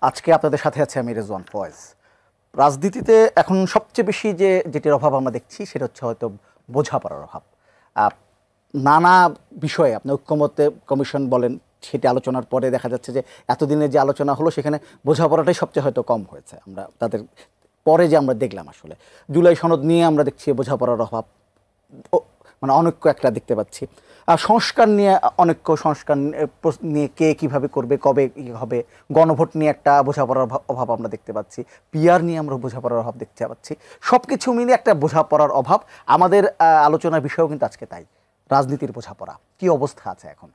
আজকে আপনাদের সাথে আছে আমি রেজওয়ান ফয়েজ। রাজনীতিতে এখন সবচেয়ে বেশি যেটির অভাব আমরা দেখছি সেটা হচ্ছে হয়তো বোঝাপড়ার অভাব। নানা বিষয়ে আপনি ঐক্যমত্যে কমিশন বলেন, সেটি আলোচনার পরে দেখা যাচ্ছে যে এতদিনের যে আলোচনা হলো সেখানে বোঝাপড়াটাই সবচেয়ে হয়তো কম হয়েছে। আমরা তাদের পরে যে আমরা দেখলাম আসলে জুলাই সনদ নিয়ে আমরা দেখছি বোঝাপড়ার অভাব, মানে অনৈক্য একটা দেখতে পাচ্ছি। সংস্কার নিয়ে অনৈক্য, সংস্কার নিয়ে কে কীভাবে করবে, কবে কী হবে, গণভোট নিয়ে একটা বোঝাপড়ার অভাব আমরা দেখতে পাচ্ছি, পিআর নিয়ে আমরা বোঝাপড়ার অভাব দেখতে পাচ্ছি। সব কিছু মিলিয়ে একটা বোঝাপড়ার অভাব। আমাদের আলোচনার বিষয়ও কিন্তু আজকে তাই, রাজনীতির বোঝাপড়া কী অবস্থা আছে এখন।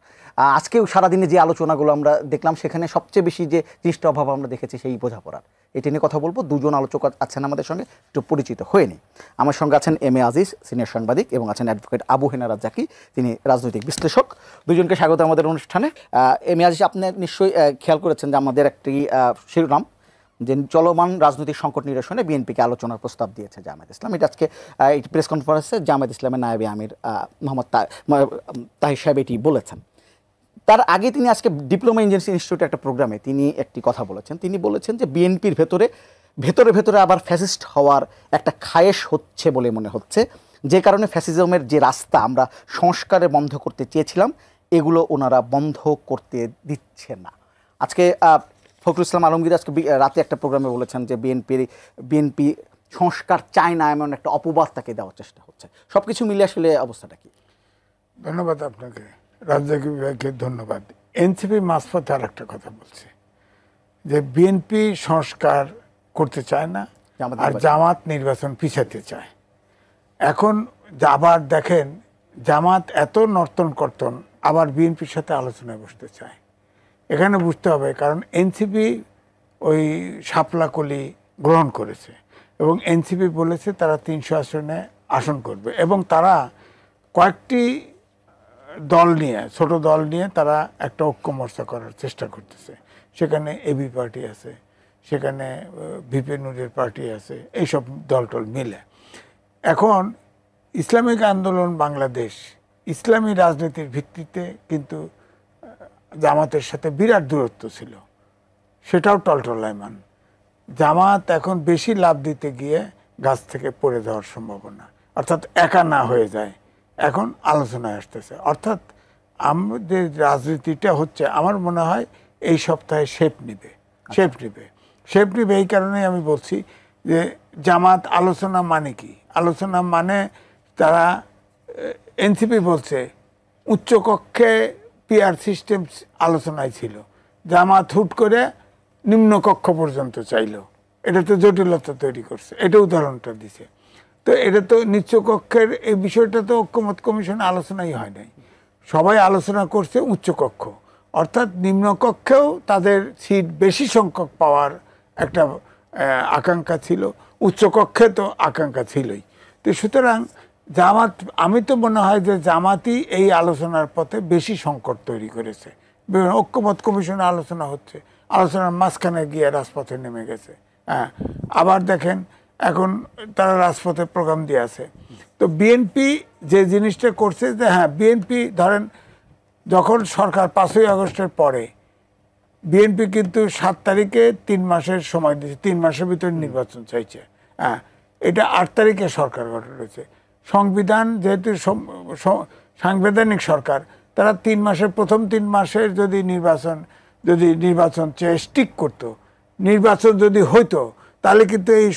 আজকেও সারাদিনে যে আলোচনাগুলো আমরা দেখলাম সেখানে সবচেয়ে বেশি যে জিনিসটা অভাব আমরা দেখেছি সেই বোঝাপড়ার। এটি নিয়ে কথা বলবো। দুজন আলোচক আছেন আমাদের সঙ্গে, একটু পরিচিত হয়ে নিই। আমার সঙ্গে আছেন এম এ আজিজ, সিনিয়র সাংবাদিক, এবং আছেন অ্যাডভোকেট আবু হেনা রাজ্জাকি, তিনি রাজনৈতিক বিশ্লেষক। দুজনকে স্বাগত আমাদের অনুষ্ঠানে। এম এ আজিজ, আপনি নিশ্চয়ই খেয়াল করেছেন যে আমাদের একটি শিরোনাম যে চলমান রাজনৈতিক সংকট নিরসনে বিএনপিকে আলোচনার প্রস্তাব দিয়েছে জামায়াত ইসলাম। এটা আজকে একটি প্রেস কনফারেন্সে জামায়াত ইসলামের নায়েবে আমির মোহাম্মদ তাহির সাহেব এটি বলেছেন। তার আগে তিনি আজকে ডিপ্লোমা ইঞ্জিনিয়ারিং ইনস্টিটিউটে একটা প্রোগ্রামে তিনি একটি কথা বলেছেন। তিনি বলেছেন যে বিএনপির ভেতরে আবার ফ্যাসিস্ট হওয়ার একটা খায়েশ হচ্ছে বলে মনে হচ্ছে, যে কারণে ফ্যাসিজমের যে রাস্তা আমরা সংস্কারে বন্ধ করতে চেয়েছিলাম এগুলো ওনারা বন্ধ করতে দিচ্ছে না। আজকে ফখরুল ইসলাম আলমগীর আজকে রাতে একটা প্রোগ্রামে বলেছেন যে বিএনপি সংস্কার চায় না, এমন একটা অপবাদ তাকে দেওয়ার চেষ্টা হচ্ছে। সব কিছু মিলে আসলে অবস্থাটা কি? ধন্যবাদ আপনাকে, রাজ্জাকি বিভাগকে ধন্যবাদ। এনসিপি মাঝপথে আর একটা কথা বলছে যে বিএনপি সংস্কার করতে চায় না আর জামাত নির্বাচন পিছাতে চায়। এখন আবার দেখেন জামাত এত নর্তন কর্তন, আবার বিএনপির সাথে আলোচনায় বসতে চায়। এখানে বুঝতে হবে, কারণ এনসিপি ওই শাপলাকলি গ্রহণ করেছে এবং এনসিপি বলেছে তারা 300 আসনে আসন করবে, এবং তারা কয়েকটি দল নিয়ে, ছোট দল নিয়ে তারা একটা ঐক্য মোর্চা করার চেষ্টা করতেছে। সেখানে এবি পার্টি আছে, সেখানে ভিপি নুরের পার্টি আছে, এইসব দলটল মিলে। এখন ইসলামিক আন্দোলন বাংলাদেশ ইসলামী রাজনীতির ভিত্তিতে কিন্তু জামাতের সাথে বিরাট দূরত্ব ছিল, সেটাও টলটলায়মান। জামাত এখন বেশি লাভ দিতে গিয়ে গাছ থেকে পড়ে যাওয়ার সম্ভাবনা, অর্থাৎ একা না হয়ে যায়, এখন আলোচনায় আসতেছে। অর্থাৎ আমাদের রাজনীতিটা হচ্ছে, আমার মনে হয় এই সপ্তাহে শেপ নিবে। এই কারণেই আমি বলছি যে জামাত আলোচনা মানে কি? আলোচনা মানে তারা, এনসিপি বলছে উচ্চকক্ষে পিআর সিস্টেম আলোচনায় ছিল, জামাত হুট করে নিম্নকক্ষ পর্যন্ত চাইল। এটা তো জটিলতা তৈরি করছে, এটা উদাহরণটা দিছে। তো এটা তো নিম্নকক্ষের এই বিষয়টা তো ঐক্যমত কমিশনে আলোচনাই হয় নাই। সবাই আলোচনা করছে উচ্চকক্ষ, অর্থাৎ নিম্নকক্ষেও তাদের সিট বেশি সংখ্যক পাওয়ার একটা আকাঙ্ক্ষা ছিল, উচ্চকক্ষে তো আকাঙ্ক্ষা ছিলই। তো সুতরাং জামাত, আমি তো মনে হয় যে জামাতই এই আলোচনার পথে বেশি সংকট তৈরি করেছে। ঐক্যমত কমিশনে আলোচনা হচ্ছে, আলোচনার মাঝখানে গিয়ে রাজপথে নেমে গেছে। হ্যাঁ, আবার দেখেন এখন তারা রাজপথে প্রোগ্রাম দিয়ে আছে। তো বিএনপি যে জিনিসটা করছে যে, হ্যাঁ বিএনপি ধরেন যখন সরকার 5ই আগস্টের পরে বিএনপি কিন্তু 7 তারিখে 3 মাসের সময় দিয়েছে, 3 মাসের ভিতরে নির্বাচন চাইছে। হ্যাঁ, এটা 8 তারিখে সরকার গঠন হয়েছে। সংবিধান যেহেতু সাংবিধানিক সরকার, তারা 3 মাসের প্রথম 3 মাসের যদি নির্বাচন চেয়ে স্টিক করতো, নির্বাচন যদি হইতো, তাহলে কিন্তু এই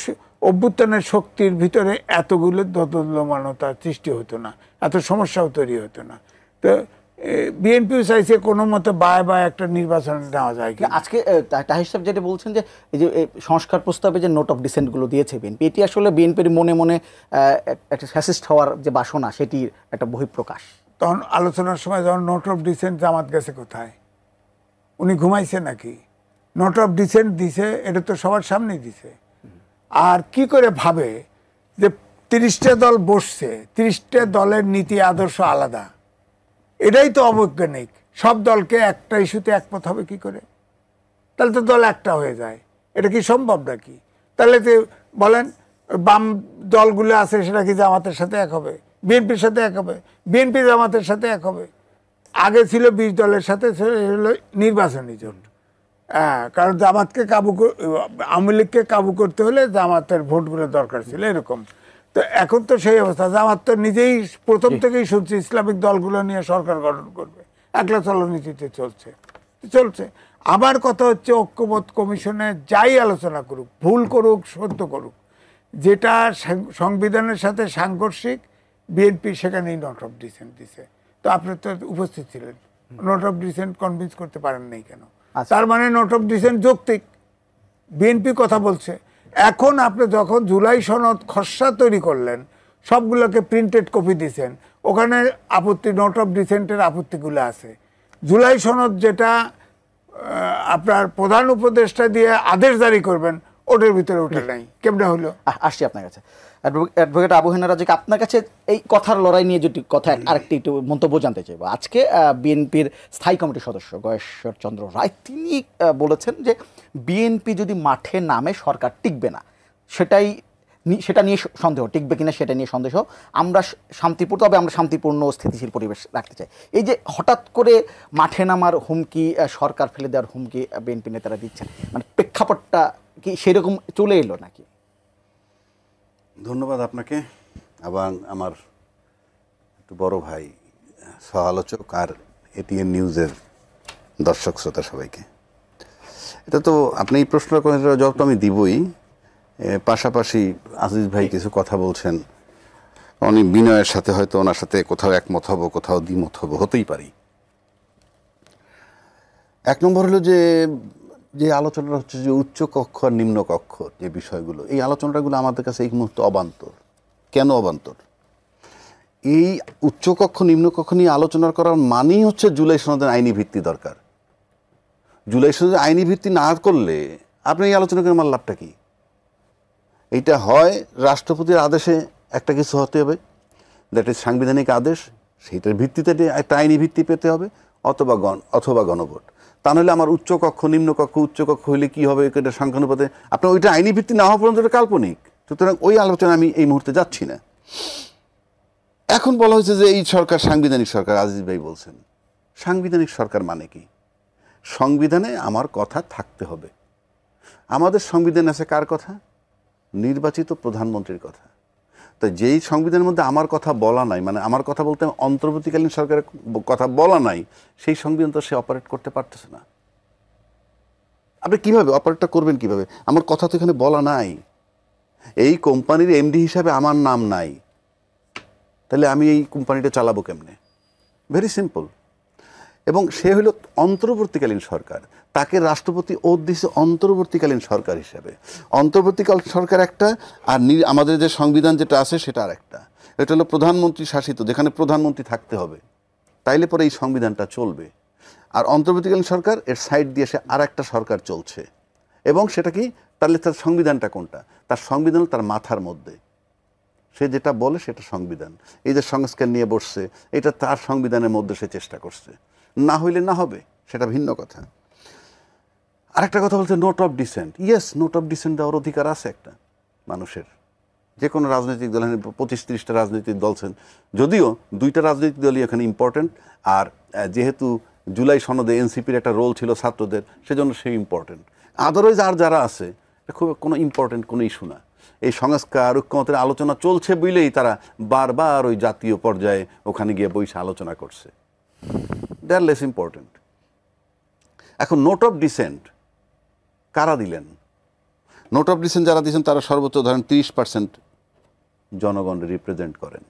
অভ্যুত্থানের শক্তির ভিতরে এতগুলো দোদুল্যমানতা সৃষ্টি হতো না, এত সমস্যাও তৈরি হতো না। তো বিএনপিও চাইছে কোনো মতে বায় একটা নির্বাচন নেওয়া যায়। আজকে তাহির সাহেব যেটা বলছেন যে এই যে সংস্কার প্রস্তাবে যে নোট অফ ডিসেন্টগুলো দিয়েছে বিএনপি, এটি আসলে বিএনপির মনে মনে একটা ফ্যাসিস্ট হওয়ার যে বাসনা সেটির একটা বহিঃপ্রকাশ। তখন আলোচনার সময় যখন নোট অফ ডিসেন্ট, জামাত গেছে কোথায়? উনি ঘুমাইছে নাকি? নোট অফ ডিসেন্ট দিছে, এটা তো সবার সামনেই দিছে। আর কি করে ভাবে যে 30টা দল বসছে, 30টা দলের নীতি আদর্শ আলাদা, এটাই তো অবৈজ্ঞানিক। সব দলকে একটা ইস্যুতে একমত হবে কি করে? তাহলে তো দল একটা হয়ে যায়। এটা কি সম্ভব নাকি? তাহলে তো বলেন বাম দলগুলো আছে সেটা কি জামাতের সাথে এক হবে? বিএনপির সাথে এক হবে? বিএনপি জামাতের সাথে এক হবে? আগে ছিল 20 দলের সাথে, হলো নির্বাচনী জোট। হ্যাঁ, কারণ জামাতকে আওয়ামী লীগকে কাবু করতে হলে জামাতের ভোটগুলো দরকার ছিল এরকম। তো এখন তো সেই অবস্থা, জামাত তো নিজেই প্রথম থেকেই শুনছি ইসলামিক দলগুলো নিয়ে সরকার গঠন করবে, একলা চলনীতিতে চলছে। আমার কথা হচ্ছে ঐক্যমত কমিশনে যাই আলোচনা করুক, ভুল করুক সত্য করুক, যেটা সংবিধানের সাথে সাংঘর্ষিক, বিএনপি সেখানেই নোট অফ ডিসেন্ট দিছে। তো আপনি তো উপস্থিত ছিলেন, নোট অফ ডিসেন্ট কনভিন্স করতে পারেন নাই কেন? তার মানে নোট অফ ডিসেন্ট যৌক্তিক, বিএনপি কথা বলছে। এখন আপনি যখন জুলাই সনদ খসড়া তৈরি করলেন, সবগুলোকে প্রিন্টেড কপি দিয়েছেন, ওখানে আপত্তি, নোট অফ ডিসেন্টের আপত্তিগুলো আছে। জুলাই সনদ যেটা আপনার প্রধান উপদেষ্টা দিয়ে আদেশ জারি করবেন, ওটার ভিতরে ওটা নাই, কেমনে হলো? আসছি আপনার কাছে অ্যাডভোকেট আবু হেনা রাজাক, আপনার কাছে এই কথার লড়াই নিয়ে যদি কথা আরেকটি একটু মন্তব্য জানতে চাইব। আজকে বিএনপির স্থায়ী কমিটির সদস্য গয়েশ্বর চন্দ্র রায় তিনি বলেছেন যে বিএনপি যদি মাঠে নামে সরকার টিকবে না, সেটা নিয়ে সন্দেহ, টিকবে কিনা সেটা নিয়ে সন্দেহ। আমরা শান্তিপূর্ণ স্থিতিশীল পরিবেশ রাখতে চাই। এই যে হঠাৎ করে মাঠে নামার হুমকি, সরকার ফেলে দেওয়ার হুমকি বিএনপি নেতারা দিচ্ছেন, মানে প্রেক্ষাপটটা কি সেরকম চলে এলো নাকি? ধন্যবাদ আপনাকে এবং আমার একটু বড় ভাই সহ আলোচক আর এটিএন নিউজের দর্শক শ্রোতা সবাইকে। এটা তো আপনি এই প্রশ্ন করেন, জবাব তো আমি দিবই। পাশাপাশি আজিজ ভাই কিছু কথা বলছেন, অনেক বিনয়ের সাথে হয়তো ওনার সাথে কোথাও একমত হব, কোথাও দ্বিমত হব, হতেই পারি। এক নম্বর হলো যে আলোচনাটা হচ্ছে যে উচ্চ কক্ষ আর নিম্ন কক্ষ যে বিষয়গুলো, এই আলোচনাগুলো আমাদের কাছে এই মুহূর্তে অবান্তর। কেন অবান্তর? এই উচ্চকক্ষ নিম্নকক্ষ নিয়ে আলোচনা করার মানেই হচ্ছে জুলাই সনদের আইনি ভিত্তি দরকার। জুলাই সনদের আইনি ভিত্তি না করলে আপনি এই আলোচনা করে আমার লাভটা কি? এইটা হয় রাষ্ট্রপতির আদেশে একটা কিছু হতে হবে, দ্যাট ইজ সাংবিধানিক আদেশ, সেইটার ভিত্তিতে একটা আইনি ভিত্তি পেতে হবে, অথবা গণভোট। তা নাহলে আমার উচ্চকক্ষ নিম্নকক্ষ, উচ্চকক্ষ হইলে কি হবে, এটা সংখ্যানুপাতে আপনার ওইটা আইনি ভিত্তি না হওয়া পর্যন্ত এটা কাল্পনিক। সুতরাং ওই আলোচনা আমি এই মুহূর্তে যাচ্ছি না। এখন বলা হয়েছে যে এই সরকার সাংবিধানিক সরকার। আজিজ ভাই বলছেন সাংবিধানিক সরকার মানে কি? সংবিধানে আমার কথা থাকতে হবে। আমাদের সংবিধানে আছে কার কথা? নির্বাচিত প্রধানমন্ত্রীর কথা। তো যেই সংবিধানের মধ্যে আমার কথা বলা নাই, মানে আমার কথা বলতে অন্তর্বর্তীকালীন সরকারের কথা বলা নাই, সেই সংবিধান তো সে অপারেট করতে পারতেছে না। আপনি কিভাবে অপারেটটা করবেন? কিভাবে? আমার কথা তো এখানে বলা নাই, এই কোম্পানির এমডি হিসাবে আমার নাম নাই, তাহলে আমি এই কোম্পানিটা চালাবো কেমনে? Very simple. এবং সে হলো অন্তর্বর্তীকালীন সরকার, তাকে রাষ্ট্রপতি ওত দিছে অন্তর্বর্তীকালীন সরকার হিসাবে। অন্তর্বর্তীকালীন সরকার একটা, আর আমাদের যে সংবিধান যেটা আছে সেটা আর একটা। এটা হলো প্রধানমন্ত্রী শাসিত, যেখানে প্রধানমন্ত্রী থাকতে হবে, তাইলে পরে এই সংবিধানটা চলবে। আর অন্তর্বর্তীকালীন সরকার এর সাইড দিয়ে সে আর একটা সরকার চলছে। এবং সেটা কি? তাহলে তার সংবিধানটা কোনটা? তার সংবিধান তার মাথার মধ্যে, সে যেটা বলে সেটা সংবিধান। এই যে সংস্কার নিয়ে বসছে, এটা তার সংবিধানের মধ্যে সে চেষ্টা করছে। না হইলে না হবে, সেটা ভিন্ন কথা। আরেকটা কথা বলছে note of dissent. Yes, note of dissent দেওয়ার অধিকার আছে একটা মানুষের, যে কোনো রাজনৈতিক দল। 25-30টা রাজনৈতিক দল, যদিও 2টা রাজনৈতিক দলই এখানে ইম্পর্টেন্ট। আর যেহেতু জুলাই সনদে এনসিপির একটা রোল ছিল ছাত্রদের, সেজন্য সে ইম্পর্টেন্ট। আদারওয়াইজ আর যারা আছে খুব কোনো ইম্পর্টেন্ট কোনো ইস্যু না। এই সংস্কার ঐক্যমতের আলোচনা চলছে বলেই তারা বারবার ওই জাতীয় পর্যায়ে ওখানে গিয়ে বসে আলোচনা করছে। দে আর লেস ইম্পর্টেন্ট। এখন নোট অফ ডিসেন্ট কারা দিলেন? নোট অফ ডিসেন্ট যারা দিয়েছেন তারা সর্বোচ্চ ধরেন 30% জনগণকে রিপ্রেজেন্ট করেন।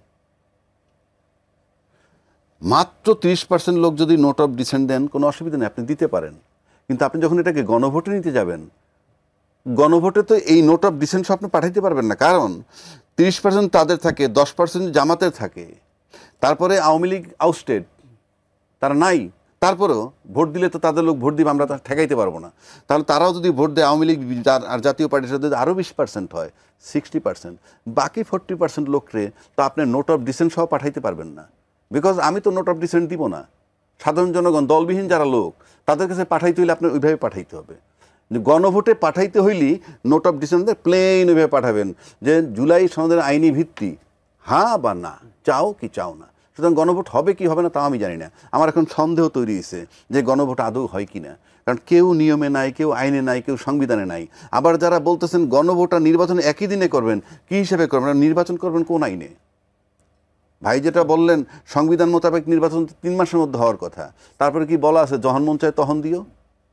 মাত্র 30% লোক যদি নোট অফ ডিসেন্ট দেন, কোনো অসুবিধা নেই, আপনি দিতে পারেন। কিন্তু আপনি যখন এটাকে গণভোটে নিতে যাবেন, গণভোটে তো এই নোট অফ ডিসেন্ট আপনি পাঠাইতে পারবেন না। কারণ 30% তাদের থাকে, 10% জামাতের থাকে, তারপরে আওয়ামী লীগ আউটস্টেড, তারা নাই। তারপরেও ভোট দিলে তো তাদের লোক ভোট দিবে, আমরা ঠেকাইতে পারবো না। তাহলে তারাও যদি ভোট দেয়, আওয়ামী লীগ আর জাতীয় পার্টির সাথে আরও 20% হয়, 60%, বাকি 40% লোকরে তো আপনি নোট অফ ডিসেন্ট সহ পাঠাইতে পারবেন না। বিকজ আমি তো নোট অফ ডিসেন্ট দিব না। সাধারণ জনগণ, দলবিহীন যারা লোক, তাদের কাছে পাঠাইতে হইলে আপনার ওইভাবে পাঠাইতে হবে। গণভোটে পাঠাইতে হইলে নোট অফ ডিসেন্ট প্লেন ওইভাবে পাঠাবেন যে জুলাই সনদের আইনি ভিত্তি হ্যাঁ বা না, চাও কি চাও না। সুতরাং গণভোট হবে কি হবে না তা আমি জানি না। আমার এখন সন্দেহ তৈরি হয়েছে যে গণভোট আদৌ হয় কি না, কারণ কেউ নিয়মে নাই, কেউ আইনে নাই, কেউ সংবিধানে নাই। আবার যারা বলতেছেন গণভোট আর নির্বাচন একই দিনে করবেন, কি হিসেবে করবেন? নির্বাচন করবেন কোন আইনে? ভাই যেটা বললেন সংবিধান মোতাবেক নির্বাচন 3 মাসের মধ্যে হওয়ার কথা, তারপরে কি বলা আছে যখন মন চায় তখন দিও?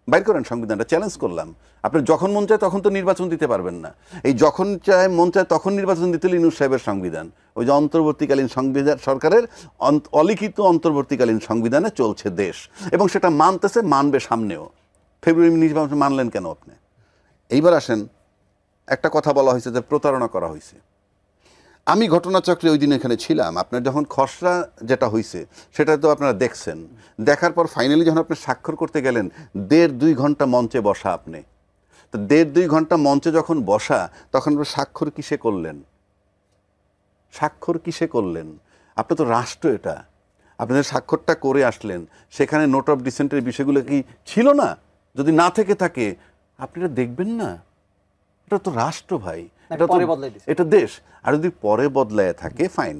বাইর করেন সংবিধানটা, চ্যালেঞ্জ করলাম। আপনি যখন মন চায় তখন তো নির্বাচন দিতে পারবেন না। এই যখন চায় মন চায় তখন নির্বাচন দিতে হলে ইউনূস সাহেবের সংবিধান, ওই যে অন্তর্বর্তীকালীন সংবিধান, সরকারের অলিখিত অন্তর্বর্তীকালীন সংবিধানে চলছে দেশ, এবং সেটা মানতেছে, মানবে সামনেও। ফেব্রুয়ারি নির্বাচন মানলেন কেন আপনি? এইবার আসেন, একটা কথা বলা হয়েছে যে প্রতারণা করা হয়েছে। আমি ঘটনাচক্রে ওই দিন এখানে ছিলাম। আপনার যখন খসড়া যেটা হয়েছে সেটা তো আপনারা দেখছেন, দেখার পর ফাইনালি যখন আপনি স্বাক্ষর করতে গেলেন, 1.5-2 ঘন্টা মঞ্চে বসা আপনি। তো 1.5-2 ঘন্টা মঞ্চে যখন বসা, তখন স্বাক্ষর কিসে করলেন? স্বাক্ষর কিসে করলেন? আপনি তো রাষ্ট্র, এটা আপনাদের স্বাক্ষরটা করে আসলেন, সেখানে নোট অফ ডিসেন্টের বিষয়গুলো কি ছিল না? যদি না থেকে থাকে আপনারা দেখবেন না? এটা তো রাষ্ট্র ভাই, এটা দেশ। আর যদি পরে বদলায় থাকে ফাইন,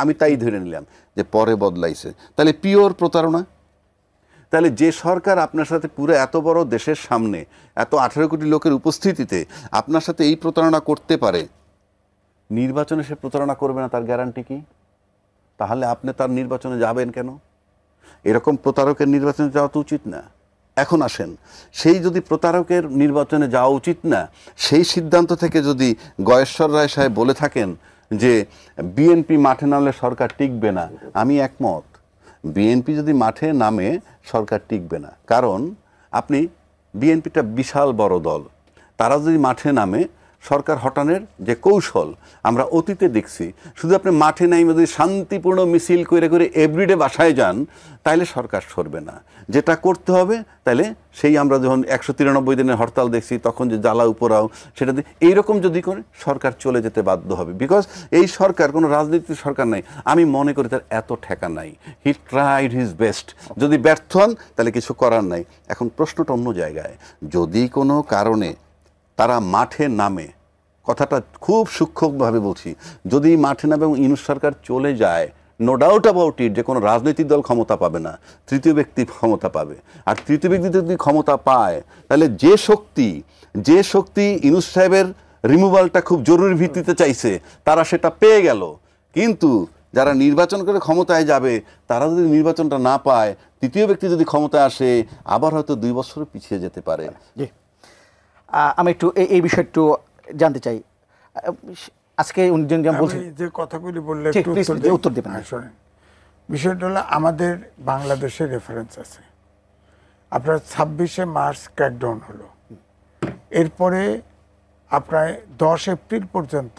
আমি তাই ধরে নিলাম যে পরে বদলাইছে, তাহলে পিওর প্রতারণা। তাহলে যে সরকার আপনার সাথে পুরো এত বড় দেশের সামনে, এত 18 কোটি লোকের উপস্থিতিতে আপনার সাথে এই প্রতারণা করতে পারে, নির্বাচনে সে প্রতারণা করবে না তার গ্যারান্টি কি? তাহলে আপনি তার নির্বাচনে যাবেন কেন? এরকম প্রতারকের নির্বাচনে যাওয়া তো উচিত না। এখন আসেন, সেই যদি প্রতারকের নির্বাচনে যাওয়া উচিত না, সেই সিদ্ধান্ত থেকে যদি গয়েশ্বর রায় সাহেব বলে থাকেন যে বিএনপি মাঠে নামলে সরকার টিকবে না, আমি একমত। বিএনপি যদি মাঠে নামে সরকার টিকবে না, কারণ আপনি বিএনপিটা বিশাল বড় দল, তারা যদি মাঠে নামে সরকার হটানোর যে কৌশল আমরা অতীতে দেখছি, শুধু আপনি মাঠে নাই যদি শান্তিপূর্ণ মিছিল করে করে এভরিডে বাসায় যান, তাইলে সরকার সরবে না। যেটা করতে হবে তাইলে সেই আমরা যখন 193 দিনের হরতাল দেখছি, তখন যে জ্বালা উপরাও, সেটা এইরকম যদি করে সরকার চলে যেতে বাধ্য হবে। বিকজ এই সরকার কোনো রাজনীতির সরকার নাই, আমি মনে করি তার এত ঠেকা নাই। হি ট্রাইড হিজ বেস্ট, যদি ব্যর্থ হন তাহলে কিছু করার নাই। এখন প্রশ্নটা অন্য জায়গায়, যদি কোনো কারণে তারা মাঠে নামে, কথাটা খুব সূক্ষ্মভাবে বলছি, যদি মাঠে নামে এবং ইউনূস সরকার চলে যায়, নো ডাউট অ্যাবাউট ইট যে কোনো রাজনৈতিক দল ক্ষমতা পাবে না, তৃতীয় ব্যক্তি ক্ষমতা পাবে। আর তৃতীয় ব্যক্তি যদি ক্ষমতা পায়, তাহলে যে শক্তি ইউনূস সাহেবের রিমুভালটা খুব জরুরি ভিত্তিতে চাইছে, তারা সেটা পেয়ে গেল। কিন্তু যারা নির্বাচন করে ক্ষমতায় যাবে, তারা যদি নির্বাচনটা না পায়, তৃতীয় ব্যক্তি যদি ক্ষমতায় আসে, আবার হয়তো 2 বছর পিছিয়ে যেতে পারে। আমি একটু এই বিষয়ে একটু জানতে চাই। আজকে যে কথাগুলি বললে উত্তর দেবেন। শোনেন, বিষয়টা হলো আমাদের বাংলাদেশের রেফারেন্স আছে। আপনার 26শে মার্চ ক্র্যাকডাউন হলো, এরপরে আপনার 10 এপ্রিল পর্যন্ত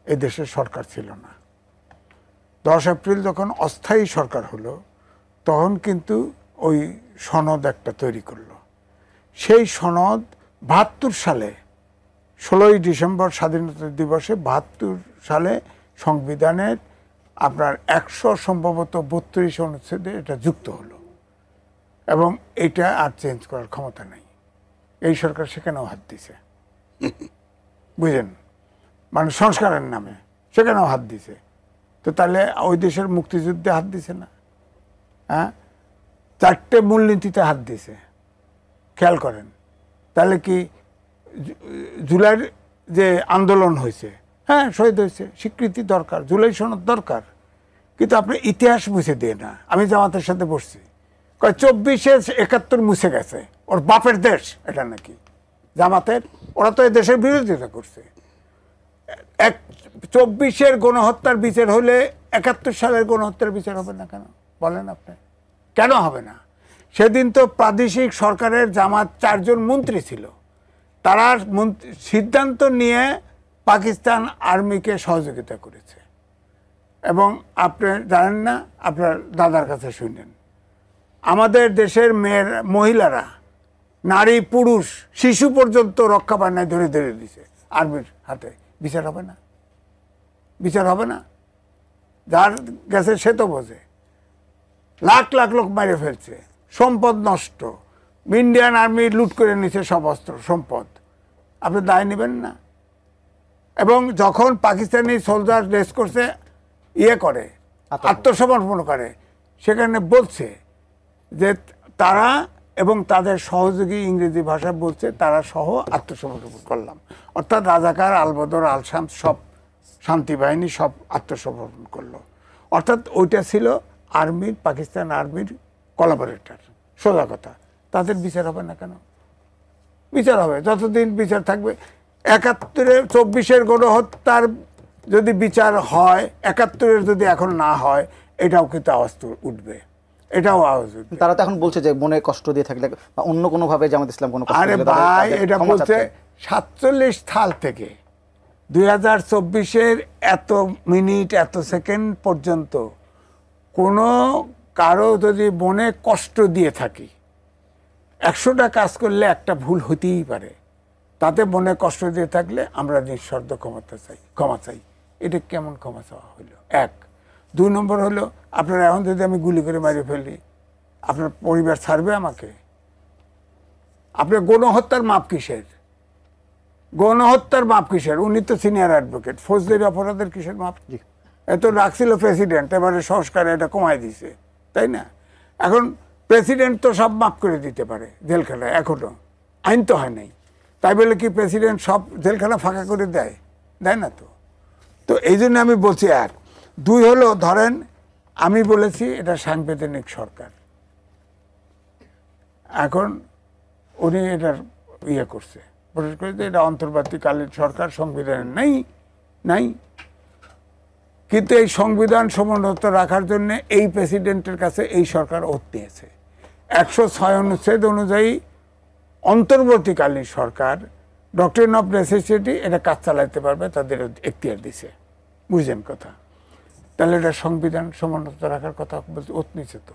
এদেশের সরকার ছিল না। 10 এপ্রিল যখন অস্থায়ী সরকার হলো, তখন কিন্তু ওই সনদ একটা তৈরি করলো। সেই সনদ 72 সালে 16ই ডিসেম্বর স্বাধীনতা দিবসে 72 সালে সংবিধানের আপনার 100 সম্ভবত 32 অনুচ্ছেদে এটা যুক্ত হলো, এবং এটা আর চেঞ্জ করার ক্ষমতা নেই। এই সরকার সেখানেও হাত দিছে, বুঝলেন, মানে সংস্কারের নামে সেখানেও হাত দিছে। তো তাহলে ওই দেশের মুক্তিযুদ্ধে হাত দিছে না? হ্যাঁ, 4টে মূলনীতিতে হাত দিছে, খেয়াল করেন। তাহলে কি জুলাইয়ের যে আন্দোলন হয়েছে, হ্যাঁ শহীদ হয়েছে, স্বীকৃতি দরকার, জুলাই সনদ দরকার, কিন্তু আপনি ইতিহাস মুছে দিয়ে না। আমি জামাতের সাথে বসছি, কয় 24শে 71 মুছে গেছে, ওর বাপের দেশ এটা নাকি জামাতের, ওরা তো এই দেশের বিরোধিতা করছে। 24শের গণহত্যার বিচার হলে 71 সালের গণহত্যার বিচার হবে না কেন বলেন আপনি? কেন হবে না? সেদিন তো প্রাদেশিক সরকারের জামাত 4 জন মন্ত্রী ছিল, তারা সিদ্ধান্ত নিয়ে পাকিস্তান আর্মিকে সহযোগিতা করেছে। এবং আপনি জানেন না, আপনার দাদার কাছে শুনেন, আমাদের দেশের মহিলারা, নারী পুরুষ শিশু পর্যন্ত রক্ষা বাহিনী ধরে ধরে দিছে আর্মির হাতে। বিচার হবে না? বিচার হবে না? যার গেছে সে তো বোঝে। লাখ লাখ লোক মেরে ফেলছে, সম্পদ নষ্ট, ইন্ডিয়ান আর্মি লুট করে নিছে সব অস্ত্র সম্পদ, আপনি দায় নেবেন না? এবং যখন পাকিস্তানি সোলজার রেস করছে, করে আত্মসমর্পণ করে, সেখানে বলছে যে তারা এবং তাদের সহযোগী ইংরেজি ভাষা বলছে তারা সহ আত্মসমর্পণ করলাম, অর্থাৎ রাজাকার, আলবদর, আলশাম সব শান্তি বাহিনী সব আত্মসমর্পণ করলো। অর্থাৎ ওইটা ছিল আর্মির, পাকিস্তান আর্মির কোলাবোরেটর। সোজা কথা, তাদের বিচার হবে না কেন? বিচার হবে, যতদিন বিচার থাকবে। ৭১-এর ২৪-এর গণহত্যার যদি বিচার হয়, ৭১-এর যদি এখন না হয়, এটাও কিন্তু আওয়াজ উঠবে, এটাও আওয়াজ উঠবে। তারা তো এখন বলছে যে মনে কষ্ট দিয়ে থাকলে বা অন্য কোনোভাবে জামাত ইসলাম কোনো কষ্ট আরে দিলে তাদের ভাই, তাদের এটা ক্ষমা বলছে চাচ্ছে। ৪৭ সাল থেকে ২০২৪-এর এত মিনিট এত সেকেন্ড পর্যন্ত কোনো কারো যদি মনে কষ্ট দিয়ে থাকি, ১০০টা কাজ করলে একটা ভুল হতেই পারে, তাতে মনে কষ্ট দিয়ে থাকলে আমরা নিঃশর্ত ক্ষমা চাই। এটা কেমন ক্ষমা চাওয়া হলো? ১। ২ নম্বর হলো, আপনার এখন যদি আমি গুলি করে মারি ফেলি, আপনার পরিবার ছাড়বে আমাকে? আপনার গণহত্যার মাপ কিসের? গণহত্যার মাপ কিসের? উনি তো সিনিয়র অ্যাডভোকেট, ফৌজদারি অপরাধের কিসের মাপ? এত রাখছিল প্রেসিডেন্ট, এবারে সংস্কারে এটা কমায় দিছে, তাই না? এখন প্রেসিডেন্ট তো সব মাফ করে দিতে পারে জেলখানায়, এখনো আইন তো হয় নাই, তাই বলে কি প্রেসিডেন্ট সব জেলখানা ফাঁকা করে দেয়? দেয় না তো। তো এই জন্য আমি বলছি ১। ২ হলো, ধরেন আমি বলেছি এটা সাংবিধানিক সরকার, এখন উনি এটার ইয়ে করছে, প্রকাশ করে যে এটা অন্তর্বর্তীকালীন সরকার, সংবিধানে নাই। কিন্তু এই সংবিধান সমুন্নত রাখার জন্য এই প্রেসিডেন্টের কাছে এই সরকার ওত নিয়েছে। ১০৬ অনুচ্ছেদ অনুযায়ী অন্তর্বর্তীকালীন সরকার ডক্টরিন অফ নেসেসিটি এটা কাজ চালাইতে পারবে, তাদের এখতিয়ার দিছে। বুঝলেন কথা? তাহলে এটা সংবিধান সমুন্নত রাখার কথা বলছে, ওত নিছে তো।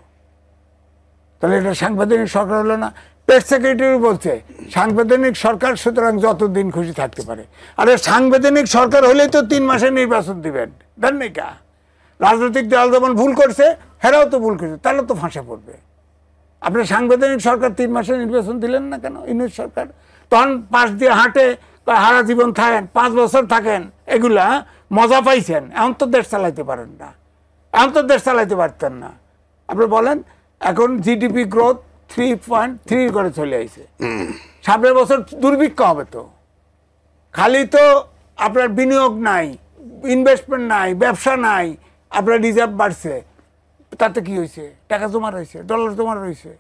তাহলে এটা সাংবিধানিক সরকার হলো না? প্রেস সেক্রেটারি বলছে সাংবিধানিক সরকার, সুতরাং যতদিন খুশি থাকতে পারে। আরে সাংবিধানিক সরকার হলেই তো ৩ মাসে নির্বাচন দিবেন, দেন নাই কা? রাজনৈতিক দল যেমন ভুল করছে, হেরাও তো ভুল করছে, তাহলে তো ফাঁসে পড়বে। আপনি সাংবিধানিক সরকার ৩ মাসে নির্বাচন দিলেন না কেন? ইউনিট সরকার তখন পাশ দিয়ে হাঁটে, হারা জীবন থাকেন, 5 বছর থাকেন, এগুলা মজা পাইছেন। এখন তো দেশ চালাইতে পারেন না, এখন তো দেশ চালাইতে পারতেন না। আপনি বলেন, এখন জিডিপি গ্রোথ 3.3 করে চলে আইছে, সামনের বছর দুর্ভিক্ষ হবে তো। খালি তো আপনার বিনিয়োগ নাই, ইনভেস্টমেন্ট নাই, ব্যবসা নাই, আপনার রিজার্ভ বাড়ছে, তাতে কি হয়েছে? টাকা জমা রয়েছে, ডলার জমা রয়েছে।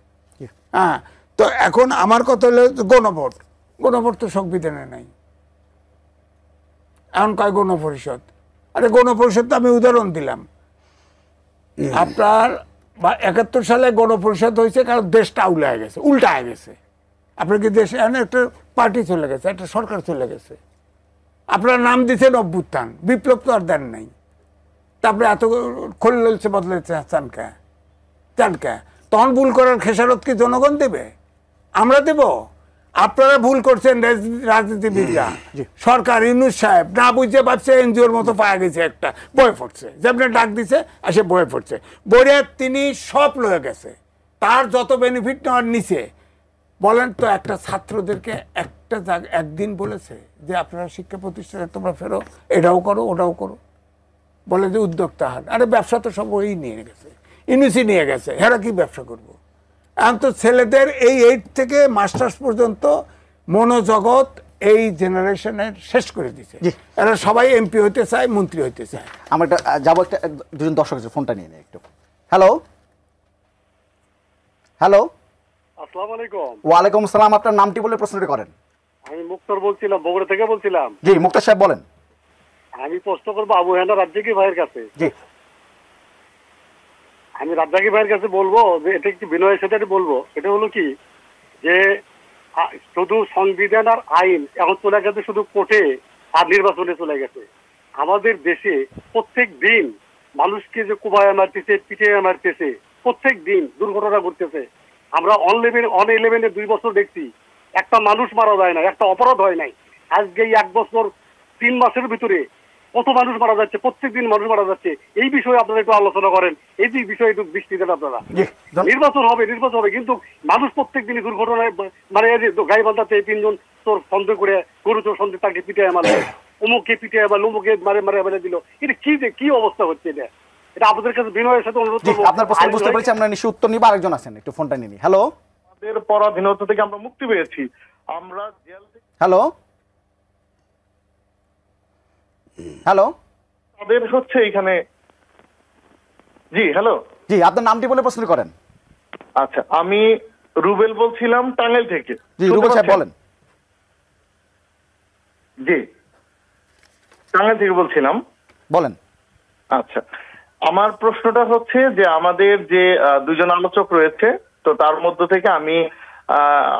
হ্যাঁ, তো এখন আমার কথা হলো গণভোট। গণভোট তো সংবিধানে নাই, এখন কয় গণপরিষদ। আরে গণপরিষদ তো আমি উদাহরণ দিলাম, আপনার ৭১ সালে গণপরিষদ হয়েছে কারণ দেশটা উল্টা হয়ে গেছে। আপনার কি দেশে একটা পার্টি চলে গেছে, একটা সরকার চলে গেছে, আপনার নাম দিচ্ছেন অভ্যুত্থান, বিপ্লব তো আর দেন নাই। তারপরে এত খোলছে বদলেছে চানকা, তখন ভুল করার খেসারত কি জনগণ দেবে? আমরা দেব? আপনারা ভুল করছেন রাজনীতিবিদরা, সরকার ইউনূস সাহেব না বুঝতে পারছে, এনজিওর মতো পাওয়া গেছে একটা, বয়ে পড়ছে, যেমন ডাক দিছে আসে বয়ে পড়ছে, বইয়ে তিনি সব লয়ে গেছে, তার যত বেনিফিট নেওয়ার নিচে। বলেন তো, একটা ছাত্রদেরকে একটা একদিন বলেছে যে আপনারা শিক্ষা প্রতিষ্ঠানে তোমরা ফেরো, এটাও করো ওটাও করো, বলে যে উদ্যোক্তা হার। আরে ব্যবসা তো সব ওই নিয়ে গেছে, ইউনিসি নিয়ে গেছে, এরা কি ব্যবসা করবো? এখন তো ছেলেদের এই 8 থেকে মাস্টার্স পর্যন্ত মনোজগৎ এই জেনারেশনের শেষ করে দিছে। এরা সবাই এমপি হতে চায়, মন্ত্রী হতে চায়। আমরা একটা যাবো, একটা দুজন দর্শক আছে, ফোনটা নিয়ে নেই একটু। হ্যালো, আসসালামু আলাইকুম। ওয়ালাইকুম আসসালাম। আপনার নামটি বলে প্রশ্নটি করেন। আমি মুক্তার বলছিলাম, বগুড়া থেকে বলছিলাম। জি মুক্তার সাহেব বলেন। আমি প্রশ্ন করবো আবু হেনা রাজ্জাকি ভাইয়ের কাছে। জি, আমি রাজ্জাকি ভাইয়ের কাছে বলবো যে এটা একটু বিনয়ের সাথে বলবো, এটা হলো কি যে শুধু সংবিধান আর আইন এখন চলে গেছে শুধু কোর্টে আর নির্বাচনে চলে গেছে। আমাদের দেশে প্রত্যেক দিন মানুষকে যে কুবায় মারতেছে, পিঠে মারতেছে, প্রত্যেক দিন দুর্ঘটনা ঘটতেছে। আমরা অন 11-এ 2 বছর দেখছি একটা মানুষ মারা যায় না, একটা অপরাধ হয় নাই। আজকে এই 1 বছর 3 মাসের ভিতরে কত মানুষ মারা যাচ্ছে, প্রত্যেক দিন মানুষ মারা যাচ্ছে। এই বিষয়ে আপনারা একটু আলোচনা করেন, এই যে বিষয়ে একটু দৃষ্টি দেন আপনারা। নির্বাচন হবে কিন্তু মানুষ প্রত্যেক দিনই দুর্ঘটনায় মানে গাইবান্ধাতে 3 জন তোর সন্দেহ করে গরু চোর সন্দেহ তাকে পিঠে মারলো, অমুককে পিঠে আবার অমুকে মারে মারে দিল। এটা কি অবস্থা হচ্ছে? এটা আপনাদের কাছে বিনয়ের সাথে অনুরোধ জি, করবো। আপনার প্রশ্ন বুঝতে পেরেছি, আমরা নিশ্চয়ই উত্তর নিব। আরেকজন আছেন, একটু ফোনটা নিয়ে নিই। হ্যালো আমাদের পরাধীনতা থেকে আমরা মুক্তি পেয়েছি, আমরা জেল থেকে হ্যালো হ্যালো তাদের হচ্ছে এখানে। জি হ্যালো, জি, আপনার নামটি বলে প্রশ্ন করেন। আচ্ছা আমি রুবেল বলছিলাম টাঙ্গাইল থেকে। জি, শুনতে রুবেল সাহেব পাচ্ছেন? বলেন। জি, টাঙ্গাইল থেকে বলছিলাম। বলেন। আচ্ছা, আমার প্রশ্নটা হচ্ছে যে আমাদের যে দুজন আলোচক রয়েছে, তো তার মধ্য থেকে আমি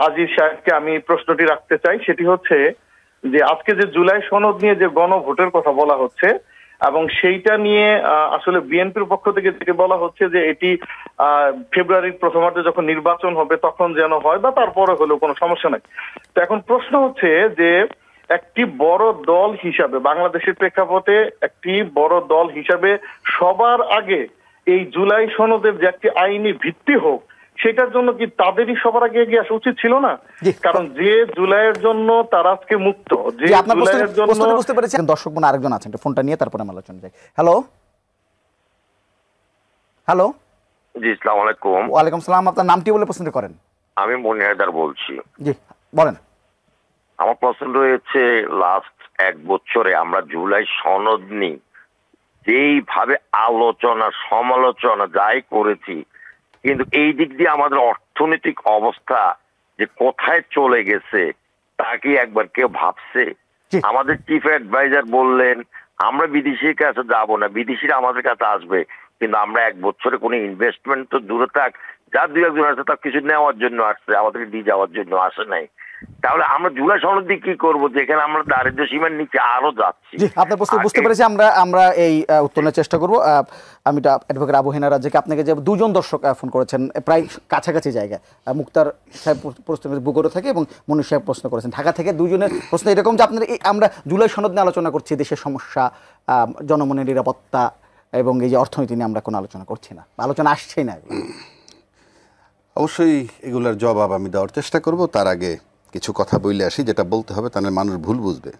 আজিজ সাহেবকে আমি প্রশ্নটি রাখতে চাই। সেটি হচ্ছে যে আজকে যে জুলাই সনদ নিয়ে যে গণভোটের কথা বলা হচ্ছে এবং সেইটা নিয়ে আসলে বিএনপির পক্ষ থেকে যেটি বলা হচ্ছে যে এটি ফেব্রুয়ারির প্রথমার্ধে যখন নির্বাচন হবে তখন যেন হয় বা তারপরে হলেও কোনো সমস্যা নাই। তো এখন প্রশ্ন হচ্ছে যে একটি বড় দল হিসাবে, বাংলাদেশের প্রেক্ষাপটে একটি বড় দল হিসাবে সবার আগে এই জুলাই সনদের যে একটি আইনি ভিত্তি হোক, সেটার জন্য কি তাদেরই সবার আগে এগিয়ে আসা উচিত ছিল না? কারণ যে জুলাইয়ের জন্য তারা আজকে মুক্ত, যে জুলাইয়ের জন্য। বুঝতে পেরেছি। দর্শক বোন আরেকজন আছেন, একটু ফোনটা নিয়ে তারপরে আমরা আলোচনা যাই। হ্যালো হ্যালো জি, আসসালামু আলাইকুম। ওয়ালাইকুম সালাম। আপনার নামটি বলে প্রশ্ন করেন। আমি মনিহায়দার বলছি। জি বলেন। আমার প্রশ্ন রয়েছে, লাস্ট 1 বছরে আমরা জুলাই সনদ নিয়ে যেইভাবে আলোচনা সমালোচনা যাই করেছি, কিন্তু এই দিক দিয়ে আমাদের অর্থনৈতিক অবস্থা যে কোথায় চলে গেছে তা কি একবার কেউ ভাবছে? আমাদের চিফ অ্যাডভাইজার বললেন আমরা বিদেশির কাছে যাব না, বিদেশিরা আমাদের কাছে আসবে, কিন্তু আমরা 1 বছরে কোনো ইনভেস্টমেন্ট তো দূরে থাক, যা 2-1 জন আছে তার কিছু নেওয়ার জন্য আসছে, আমাদেরকে দিয়ে যাওয়ার জন্য আসে নাই। তাহলে আমরা জুলাই সনদ দিয়ে কি করবো যেখানে আমরা দারিদ্র সীমার নিচে আরো যাচ্ছি? জি, আপনার প্রশ্ন বুঝতে পেরেছি। আমরা এই উত্তরের চেষ্টা করব। আমি অ্যাডভোকেট আবু হেনা রাজ্জাকে, আপনাকে যে 2 জন দর্শক ফোন করেছেন প্রায় কাছাকাছি জায়গায়, মুক্তার সাহেব প্রশ্ন বুগোরো থেকে এবং মনীষ সাহেব প্রশ্ন করেছেন ঢাকা থেকে। 2 জনের প্রশ্ন এরকম যে আপনার আমরা জুলাই সনদ নিয়ে আলোচনা করছি, দেশের সমস্যা, জনমনের নিরাপত্তা এবং এই যে অর্থনীতি নিয়ে আমরা কোনো আলোচনা করছি না, আলোচনা আসছেই না। অবশ্যই এগুলোর জবাব আমি দেওয়ার চেষ্টা করব। তার আগে কিছু কথা বলে আসি, যেটা বলতে হবে তাহলে মানুষ ভুল বুঝবে।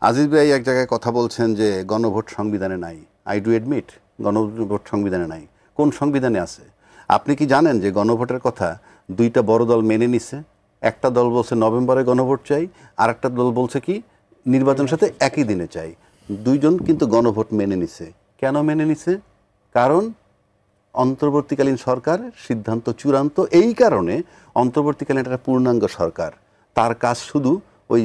আজিজ ভাই এক জায়গায় কথা বলছেন যে গণভোট সংবিধানে নাই। আই ডু অ্যাডমিট, গণভোট সংবিধানে নাই। কোন সংবিধানে আছে? আপনি কি জানেন যে গণভোটের কথা 2টা বড় দল মেনে নিছে? একটা দল বলছে নভেম্বরে গণভোট চাই, আর একটা দল বলছে কি নির্বাচনের সাথে একই দিনে চাই। 2 জন কিন্তু গণভোট মেনে নিছে। কেন মেনে নিছে? কারণ অন্তর্বর্তীকালীন সরকার সিদ্ধান্ত চূড়ান্ত। এই কারণে অন্তর্বর্তীকালীন একটা পূর্ণাঙ্গ সরকার, তার কাজ শুধু ওই